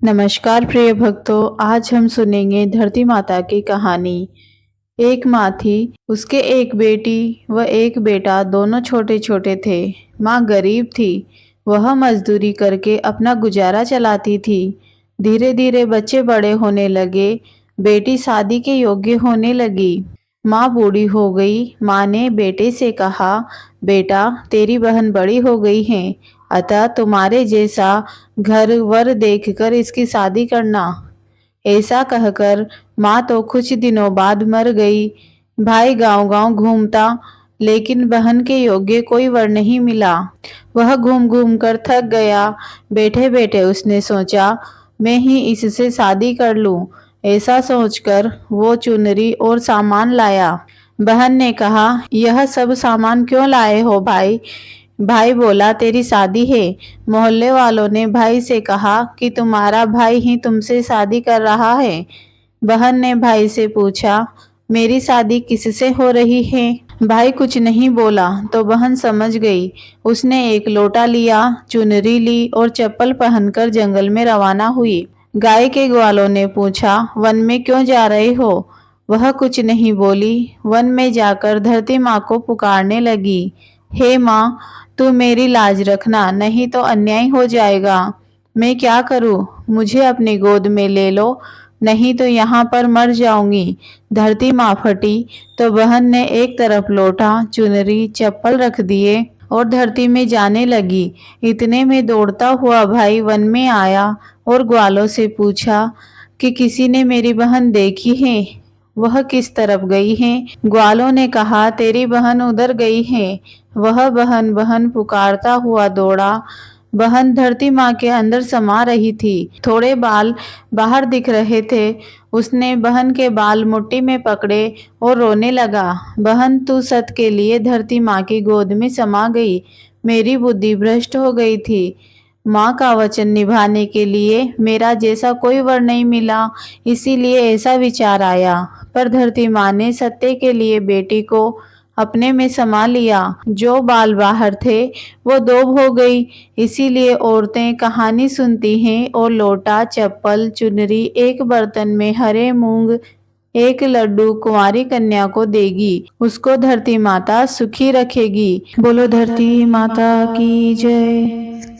नमस्कार प्रिय भक्तों, आज हम सुनेंगे धरती माता की कहानी। एक माँ थी, उसके एक बेटी व एक बेटा, दोनों छोटे छोटे थे। माँ गरीब थी, वह मजदूरी करके अपना गुजारा चलाती थी। धीरे धीरे बच्चे बड़े होने लगे, बेटी शादी के योग्य होने लगी। माँ बूढ़ी हो गई। माँ ने बेटे से कहा, बेटा तेरी बहन बड़ी हो गई है, अतः तुम्हारे जैसा घर वर देखकर इसकी शादी करना। ऐसा कहकर माँ तो कुछ दिनों बाद मर गई। भाई गांव गांव घूमता, लेकिन बहन के योग्य कोई वर नहीं मिला। वह घूम घूम कर थक गया। बैठे बैठे उसने सोचा, मैं ही इससे शादी कर लूं। ऐसा सोचकर वो चुनरी और सामान लाया। बहन ने कहा, यह सब सामान क्यों लाए हो भाई? भाई बोला, तेरी शादी है। मोहल्ले वालों ने भाई से कहा कि तुम्हारा भाई ही तुमसे शादी कर रहा है। बहन ने भाई से पूछा, मेरी शादी किससे हो रही है? भाई कुछ नहीं बोला तो बहन समझ गई। उसने एक लोटा लिया, चुनरी ली और चप्पल पहनकर जंगल में रवाना हुई। गाय के ग्वालों ने पूछा, वन में क्यों जा रहे हो? वह कुछ नहीं बोली। वन में जाकर धरती माँ को पुकारने लगी, हे माँ, तू मेरी लाज रखना, नहीं तो अन्याय हो जाएगा। मैं क्या करूं? मुझे अपनी गोद में ले लो, नहीं तो यहाँ पर मर जाऊंगी। धरती माँ फटी तो बहन ने एक तरफ लोटा, चुनरी, चप्पल रख दिए और धरती में जाने लगी। इतने में दौड़ता हुआ भाई वन में आया और ग्वालों से पूछा कि किसी ने मेरी बहन देखी है? वह किस तरफ गई है? ग्वालों ने कहा, तेरी बहन उधर गई है। वह बहन बहन पुकारता हुआ दौड़ा। बहन धरती माँ के अंदर समा रही थी, थोड़े बाल बाहर दिख रहे थे। उसने बहन के बाल मुट्ठी में पकड़े और रोने लगा, बहन तू सत के लिए धरती माँ की गोद में समा गई। मेरी बुद्धि भ्रष्ट हो गई थी। माँ का वचन निभाने के लिए मेरा जैसा कोई वर नहीं मिला, इसीलिए ऐसा विचार आया। पर धरती माँ ने सत्य के लिए बेटी को अपने में समा लिया। जो बाल बाहर थे वो दोब हो गई। इसीलिए औरतें कहानी सुनती हैं और लोटा, चप्पल, चुनरी एक बर्तन में हरे मूंग, एक लड्डू कुंवारी कन्या को देगी। उसको धरती माता सुखी रखेगी। बोलो धरती माता की जय।